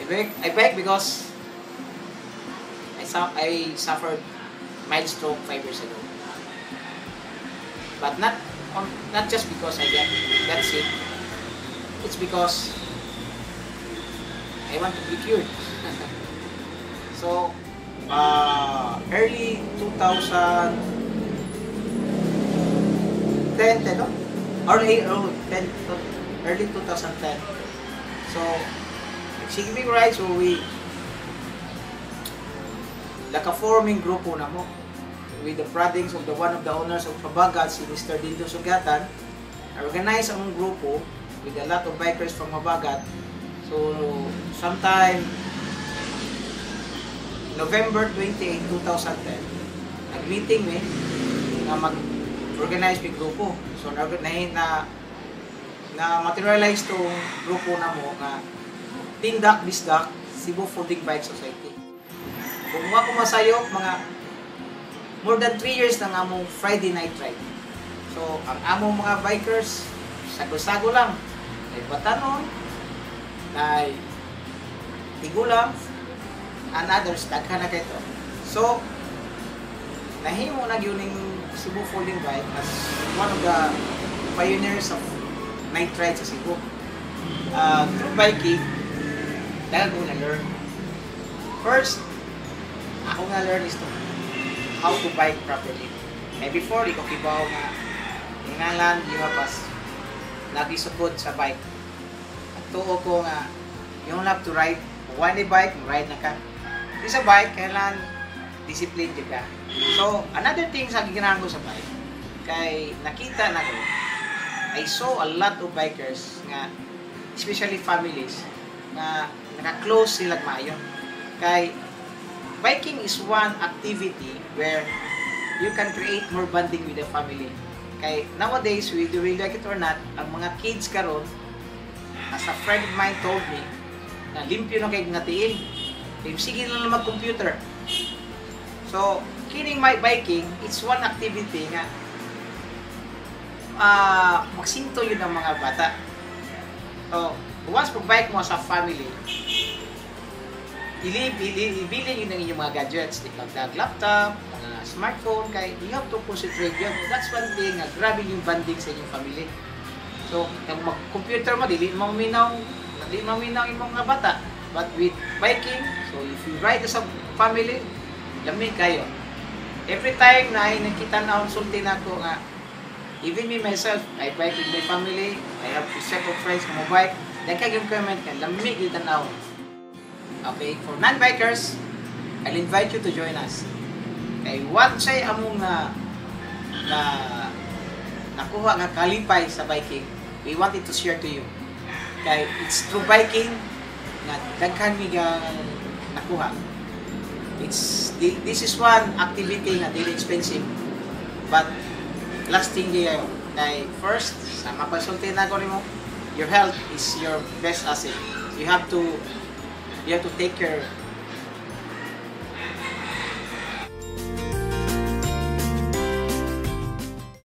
I bike because I suffered mild stroke 5 years ago. But not just because I got sick. It's because I want to be cured. So, early 2010, no? Early 2010. So, nagsigibig ride, so naka-forming grupo na mo with the proddings of one of the owners of Habagat, si Mr. Dindo Sugatan. Organize ang grupo with a lot of bikers from Habagat. So, sometime November 28, 2010, nag-meeting na mag-organize yung grupo. So, na-materialize tong grupo na mo na Tindak Bisdak Cebu Folding Bike Society. Kung mga kumasayok, mga more than 3 years na nga mong Friday night ride. So, ang among mga bikers, sago-sago lang. May Batanon, may Tigulang, and others, daghan na kayo. So, nahimo na yun yung Cebu Folding Bike as one of the pioneers of night ride sa Cebu. Through biking, dahil ko na-learn. First, ako na-learn is how to bike properly. Before, di ko kibaw nga ngalan, di ba pas nagisukod sa bike. At tuo ko nga, you don't have to ride. One bike, ride na ka. Di sa bike, kailan discipline di ka. So, another thing sa giganahan ko sa bike, kay nakita na ko, I saw a lot of bikers nga, especially families, nga naka-close sila maayon. Kay biking is one activity where you can create more bonding with the family. Kay nowadays, whether we like it or not, ang mga kids karon, as a friend of mine told me, na limpyo na kayo natiin. Sige na lang mag-computer. So, kining my biking, it's one activity nga magsinto yun ng mga bata. So, once pag-bike mo sa family, ibilin yun ng inyong mga gadgets, laptop, mga smartphone, kaya you have to concentrate yun. That's one thing, grabe yung bonding sa inyong family. So, yung mag-computer mo, dili maminaw yung mga bata. But with biking, so if you ride as a family, lamig kayo. Every time na ay nakita na sulti na ako nga, even me myself, I bike with my family, I have a set of friends na bike, nagkaging comment ka, lamig yung tanaw. Okay, for non-bikers, I'll invite you to join us. Okay, what say among nakuha nga kalipay sa biking, we wanted to share to you. Okay, it's through biking nga daghan mi nga nakuha. This is one activity nga dili expensive but lasting kayo. Kay first, sa mapasulti na ko nimo, your health is your best asset. You have to take care